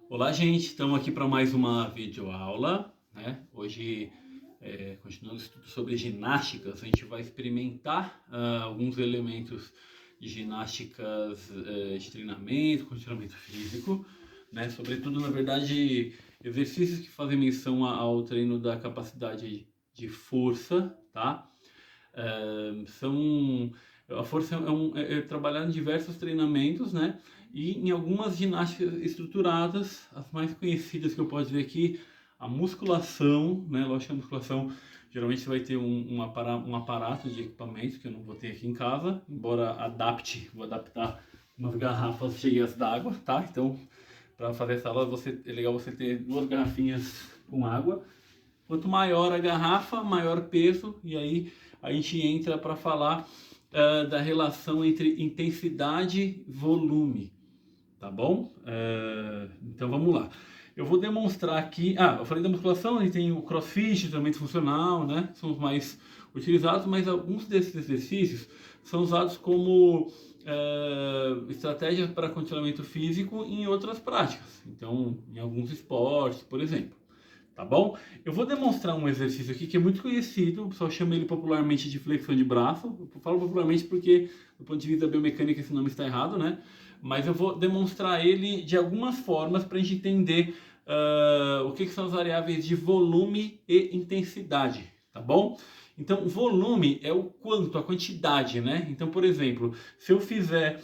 Olá, gente, estamos aqui para mais uma videoaula, né? Hoje, continuando o estudo sobre ginásticas, a gente vai experimentar alguns elementos de ginásticas de treinamento, condicionamento físico, né? Sobretudo, na verdade, exercícios que fazem menção ao treino da capacidade de força, tá? São a força é trabalhar em diversos treinamentos, né? E em algumas ginásticas estruturadas, as mais conhecidas que eu posso ver aqui, a musculação, né? Lógico que a musculação geralmente você vai ter um aparato de equipamento que eu não vou ter aqui em casa, embora vou adaptar umas garrafas cheias d'água, tá? Então, para fazer essa aula, é legal você ter duas garrafinhas com água. Quanto maior a garrafa, maior peso, e aí a gente entra para falar da relação entre intensidade e volume, tá bom? Então vamos lá. Eu vou demonstrar aqui. Eu falei da musculação, a gente tem o crossfit, treinamento funcional, né? São os mais utilizados, mas alguns desses exercícios são usados como estratégias para condicionamento físico em outras práticas. Então, em alguns esportes, por exemplo. Tá bom? Eu vou demonstrar um exercício aqui que é muito conhecido, o pessoal chama ele popularmente de flexão de braço. Eu falo popularmente porque, do ponto de vista biomecânico, esse nome está errado, né? Mas eu vou demonstrar ele de algumas formas para a gente entender o que são as variáveis de volume e intensidade, tá bom? Então, volume é o quanto, a quantidade, né? Então, por exemplo, se eu fizer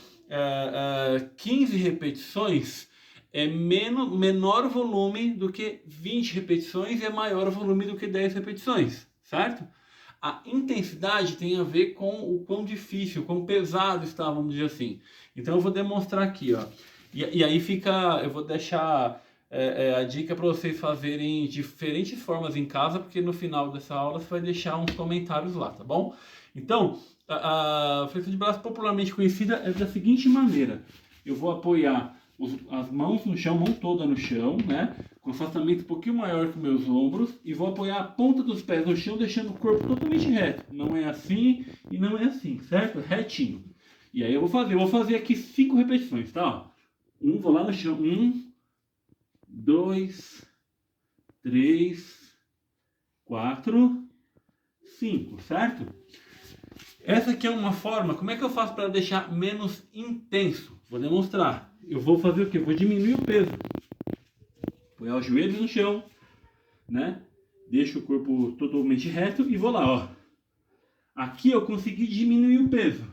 15 repetições, é menor volume do que 20 repetições e é maior volume do que 10 repetições, certo? A intensidade tem a ver com o quão difícil, quão pesado está, vamos dizer assim. Então eu vou demonstrar aqui, ó. E aí eu vou deixar a dica para vocês fazerem diferentes formas em casa, porque no final dessa aula você vai deixar uns comentários lá, tá bom? Então, a flexão de braço popularmente conhecida é da seguinte maneira. Eu vou apoiar as mãos no chão, mão toda no chão, né? Com afastamento um pouquinho maior que meus ombros, e vou apoiar a ponta dos pés no chão, deixando o corpo totalmente reto. Não é assim e não é assim, certo? Retinho. E aí eu vou fazer aqui 5 repetições, tá? Vou lá no chão. 2, 3, 4, 5, certo? Essa aqui é uma forma, como é que eu faço para deixar menos intenso? Vou demonstrar. Eu vou fazer o quê? Vou diminuir o peso. Apoiar os joelhos no chão, né? Deixo o corpo totalmente reto e vou lá, ó. Aqui eu consegui diminuir o peso,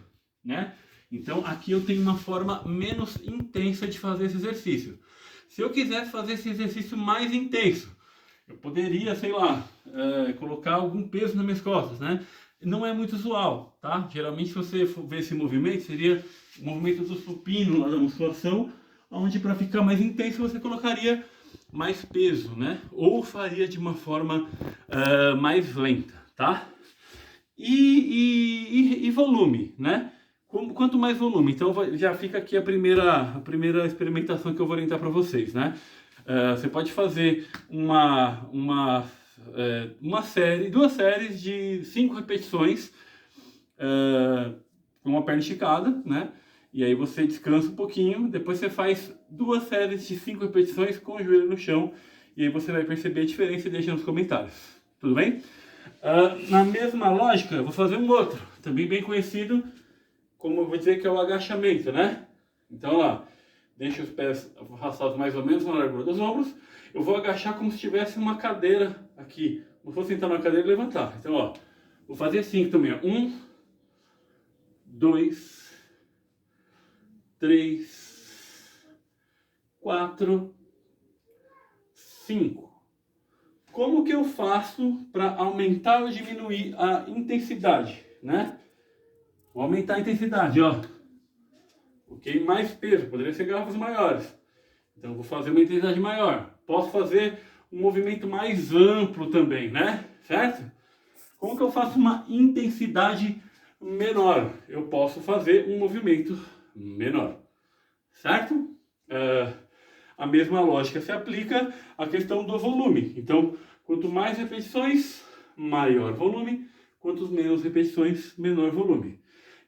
né? Então aqui eu tenho uma forma menos intensa de fazer esse exercício. Se eu quisesse fazer esse exercício mais intenso, eu poderia, sei lá, colocar algum peso nas minhas costas, né? Não é muito usual, tá? Geralmente, se você for ver esse movimento, seria o movimento do supino lá da musculação, onde para ficar mais intenso você colocaria mais peso, né? Ou faria de uma forma mais lenta, tá? E volume, né? Quanto mais volume, então já fica aqui a primeira experimentação que eu vou orientar para vocês, né? Você pode fazer duas séries de 5 repetições com uma perna esticada, né? E aí você descansa um pouquinho, depois você faz duas séries de 5 repetições com o joelho no chão, e aí você vai perceber a diferença e deixa nos comentários. Tudo bem? Na mesma lógica, eu vou fazer um outro, também bem conhecido, como eu vou dizer que é o agachamento, né? Então lá, deixa os pés arrastados mais ou menos na largura dos ombros. Eu vou agachar como se tivesse uma cadeira aqui. Como se fosse sentar na cadeira e levantar. Então, ó, vou fazer 5 também, ó. 1, 2, 3, 4, 5. Como que eu faço para aumentar ou diminuir a intensidade, né? Vou aumentar a intensidade, ó. Ok? Mais peso, poderia ser garrafas maiores. Então, vou fazer uma intensidade maior. Posso fazer um movimento mais amplo também, né? Certo? Como que eu faço uma intensidade menor? Eu posso fazer um movimento menor. Certo? A mesma lógica se aplica à questão do volume. Então, quanto mais repetições, maior volume. Quanto menos repetições, menor volume.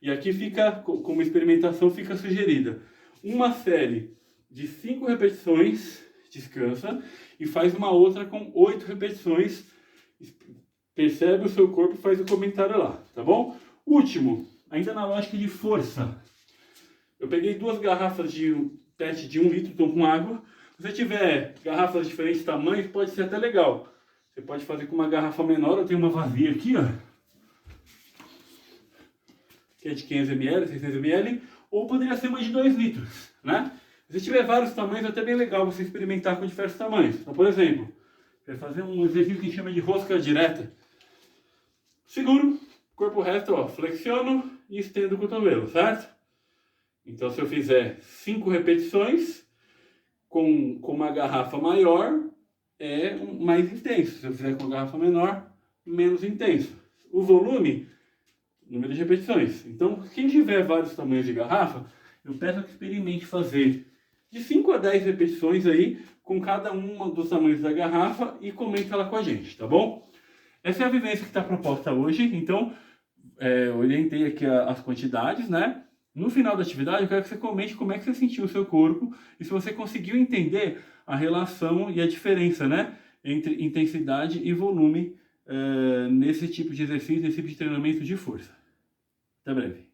E aqui fica, como experimentação, fica sugerida uma série de 5 repetições descansa e faz uma outra com 8 repetições. Percebe o seu corpo e faz o comentário lá, tá bom? Último, ainda na lógica de força. Eu peguei 2 garrafas de teste de 1 litro, estou com água. Se você tiver garrafas de diferentes tamanhos, pode ser até legal. Você pode fazer com uma garrafa menor, eu tenho uma vazia aqui, ó. Que é de 500 ml, 600 ml, ou poderia ser uma de 2 litros, né? Se tiver vários tamanhos, é até bem legal você experimentar com diversos tamanhos. Então, por exemplo, vai fazer um exercício que a gente chama de rosca direta. Seguro, corpo reto, ó, flexiono e estendo o cotovelo, certo? Então, se eu fizer 5 repetições com uma garrafa maior, é mais intenso. Se eu fizer com uma garrafa menor, menos intenso. O volume, número de repetições. Então, quem tiver vários tamanhos de garrafa, eu peço que experimente fazer de 5 a 10 repetições aí, com cada um dos tamanhos da garrafa e comenta lá com a gente, tá bom? Essa é a vivência que está proposta hoje, então, eu orientei aqui as quantidades, né? No final da atividade, eu quero que você comente como é que você sentiu o seu corpo e se você conseguiu entender a relação e a diferença, né, entre intensidade e volume nesse tipo de exercício, nesse tipo de treinamento de força. Até breve.